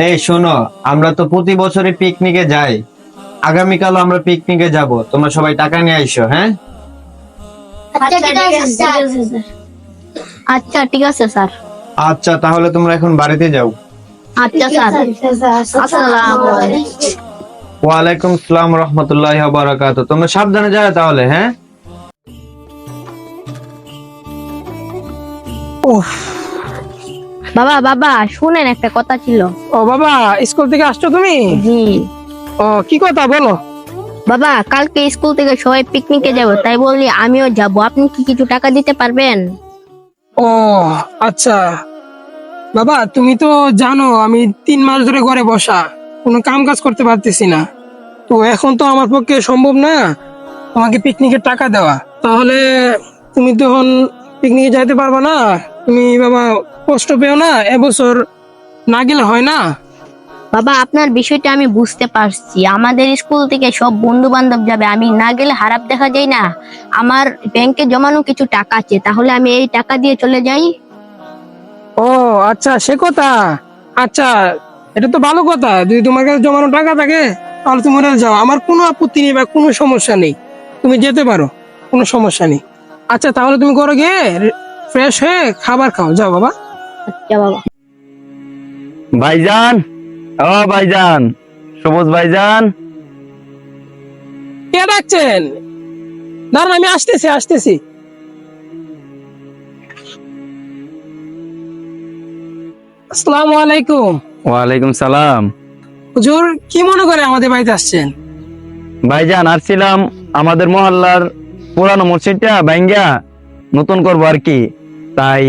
এই শোনো, আমরা তো প্রতি বছরই পিকনিকে যাই। আগামীকাল আমরা পিকনিকে যাব, তোমরা সবাই টাকা নিয়ে আইসো। হ্যাঁ, আচ্ছা ঠিক আছে স্যার। আচ্ছা তাহলে তোমরা এখন বাড়িতে যাও। আচ্ছা স্যার। আসসালামু আলাইকুম। ওয়ালাইকুম আসসালাম রহমতুল্লাহি ওয়া বারাকাতুহু। তোমরা সাবধানে যাও তাহলে। হ্যাঁ, বাবা বাবা শুনেন, একটা কথা ছিল। ও বাবা, স্কুল থেকে আসছো তুমি? জি ও, কি কথা বলো? বাবা, কালকে স্কুল থেকে সবাই পিকনিকে যাব, তাই বলি আমিও যাব। আপনি কি কিছু টাকা দিতে পারবেন? ও আচ্ছা বাবা, তুমি তো জানো আমি 3 মাস ধরে ঘরে বসা, কোনো কাম কাজ করতে পারতেছি না। তো এখন তো আমার পক্ষে সম্ভব না তোমাকে পিকনিকের টাকা দেওয়া। তাহলে তুমি তো এখন পিকনিকে যাইতে পারবা না। তুমি বাবা কষ্ট পেও না, এবছর না গেলে হয় না। বাবা, আপনার বিষয়টা আমি বুঝতে পারছি। আমাদের স্কুল থেকে সব বন্ধু বান্ধব যাবে, আমি না গেলে খারাপ দেখা যায় না। আমার ব্যাংকে জমানো কিছু টাকা আছে, তাহলে আমি এই টাকা দিয়ে চলে যাই। ও আচ্ছা, সে কথা। আচ্ছা, এটা তো ভালো কথা। যদি তোমার কাছে জমানো টাকা থাকে তাহলে তুমি ওরা যাও, আমার কোনো আপত্তি নেই বা কোনো সমস্যা নেই। তুমি যেতে পারো, কোনো সমস্যা নেই। আচ্ছা তাহলে তুমি ঘরে গিয়ে ফ্রেশ হয়ে খাবার খাও, যাও বাবা। আচ্ছা বাবা। ভাইজান, ও ভাইজান, সবুজ ভাইজান। কে ডাকছেন? দাঁড়ান, আমি আসতেছি আসতেছি। আসসালামু আলাইকুম। ওয়ালাইকুম সালাম। হুজুর, কি মনে করে আমাদের বাড়িতে আসছেন? ভাইজান, আসছিলাম আমাদের মহল্লার পুরানো মসজিদটা ভাঙ্গা নতুন করবো আর কি, তাই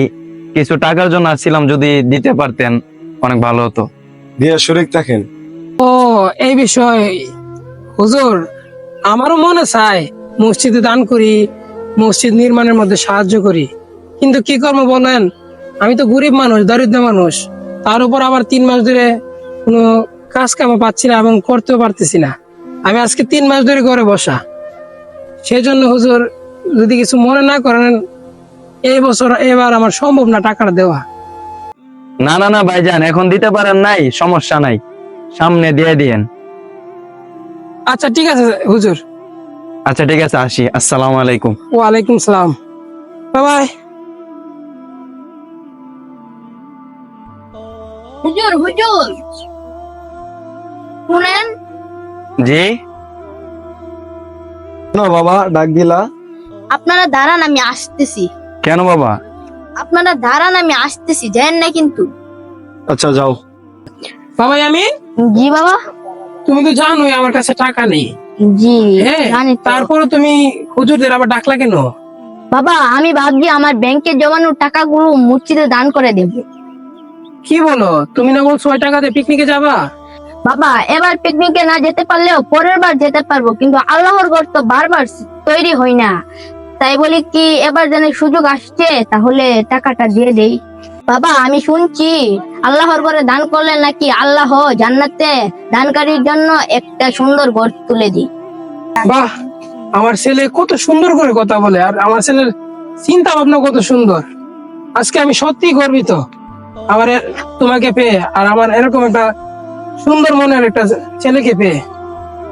কিছু টাকার জন্য আসছিলাম, যদি দিতে পারতেন অনেক ভালো হতো। দিয়ে শরীক থাকেন। ও, এই বিষয় হুজুর, আমারও মনে চায় মসজিদে দান করি, মসজিদ নির্মাণের মধ্যে সাহায্য করি, কিন্তু কি করবো বলেন, আমি তো গরিব মানুষ, দরিদ্র মানুষ। তার উপর আবার 3 মাস ধরে কোনো কাজ কামও পাচ্ছি না এবং করতেও পারতেছি না। আমি আজকে 3 মাস ধরে ঘরে বসা। সেই জন্য হুজুর, যদি কিছু মনে না করেন, এই বছর এবার আমার সম্ভব না টাকাটা দেওয়া। না না না ভাইজান, এখন দিতে পারেন নাই, সমস্যা নাই, সামনে দিয়ে দিয়েন। আচ্ছা ঠিক আছে হুজুর। আচ্ছা ঠিক আছে, আসি। আসসালামু আলাইকুম। ওয়ালাইকুম সালাম। Bye bye. হুজুর হুজুর শুনেন। জি, না বাবা, ডাক দিলা? আপনারা দাঁড়ান, আমি আসতেছি। কেন বাবা? আপনারা দাঁড়ান, আমি আসতেছি, যায়েন না কিন্তু। আচ্ছা যাও। বাবা আমি, জি বাবা। তুমি তো জানোই আমার কাছে টাকা নেই। জি হ্যাঁ, জানি তো। তারপরে তুমি হুজুরদের আবার ডাকলা কেন? বাবা, আমি ভাবছি আমার ব্যাংকে জমানো টাকাগুলো মসজিদে দান করে দেব। কি বলো, তুমি না বলছো ওই টাকাতে পিকনিকে যাবা? বাবা, এবার পিকনিকে না যেতে পারলেও পরের বার যেতে পারবো, কিন্তু আল্লাহর ঘর তো বারবার তৈরি হয় না। তাই বলি কি, এবার যেন সুযোগ আসছে, তাহলে টাকাটা দিয়ে দেই। বাবা, আমি শুনছি আল্লাহর ঘরে দান করলে নাকি আল্লাহ জান্নাতে দানকারীর জন্য একটা সুন্দর ঘর তুলে দিই। বাহ, আমার ছেলে কত সুন্দর করে কথা বলে, আর আমার ছেলের চিন্তা ভাবনা কত সুন্দর। আজকে আমি সত্যি গর্বিত আমার তোমাকে পেয়ে, আর আমার এরকম একটা সুন্দর মনের একটা ছেলেকে পেয়ে।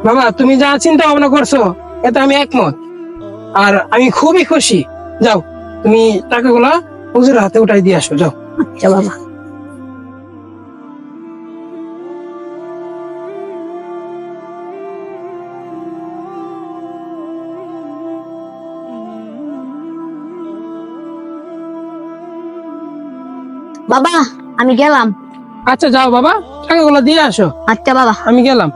বাবা, তুমি যা চিন্তা ভাবনা করছো এতে আমি একমত, আর আমি খুবই খুশি। যাও, তুমি টাকাগুলা হুজুরের হাতে উঠাই দিয়ে আসো, যাও। আচ্ছা বাবা। বাবা, আমি গেলাম। আচ্ছা যাও বাবা, টাকাগুলো দিয়ে আসো। আচ্ছা বাবা। আমি গেলাম।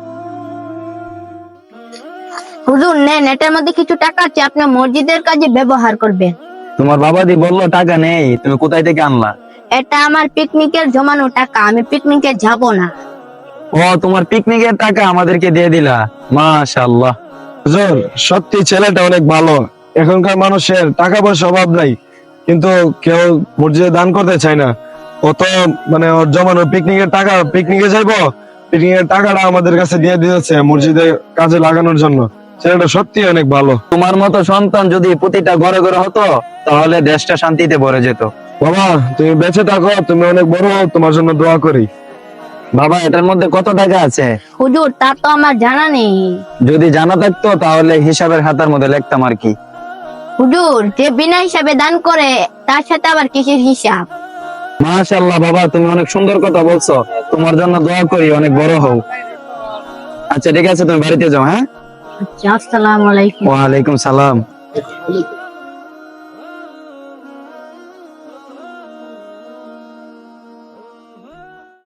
হুজুর নেন, এটার মধ্যে কিছু টাকা আছে, আপনি মসজিদের কাজে ব্যবহার করবেন। তোমার বাবা দি বললো টাকা নেই, তুমি কোথায় থেকে আনলা? এটা আমার পিকনিকের জমানো টাকা, আমি পিকনিকে যাব না। ও, তোমার পিকনিকের টাকা আমাদেরকে দিয়ে দিলা, মাশাআল্লাহ। হুজুর, সত্যি ছেলেটা অনেক ভালো। এখনকার মানুষের টাকা পয়সা অভাব নাই, কিন্তু কেউ মসজিদে দান করতে চায় না। ও তো মানে ওর জমানো পিকনিকের টাকা, পিকনিকে যাইবো, পিকনিকের টাকাটা আমাদের কাছে দিয়ে দিয়েছে মসজিদে কাজে লাগানোর জন্য। ছেলেটা সত্যি অনেক ভালো। তোমার মতো সন্তান যদি প্রতিটা ঘরে ঘরে হতো, তাহলে দেশটা শান্তিতে ভরে যেত। বাবা, তুমি বেঁচে থাকো, তুমি অনেক বড় হও, তোমার জন্য দোয়া করি। বাবা এটার মধ্যে কত টাকা আছে? হুজুর তা তো আমার জানা নেই। যদি জানা থাকতো তাহলে হিসাবের খাতার মধ্যে লিখতাম আর কি। হুজুর যে বিনা হিসাবে দান করে তার সাথে আবার কিসের হিসাব? মাশাআল্লাহ বাবা, তুমি অনেক সুন্দর কথা বলছো। তোমার জন্য দোয়া করি অনেক বড় হও। আচ্ছা ঠিক আছে, তুমি বাড়িতে যাও। হ্যাঁ, আচ্ছা, আসসালামু আলাইকুম। ওয়ালাইকুম সালাম।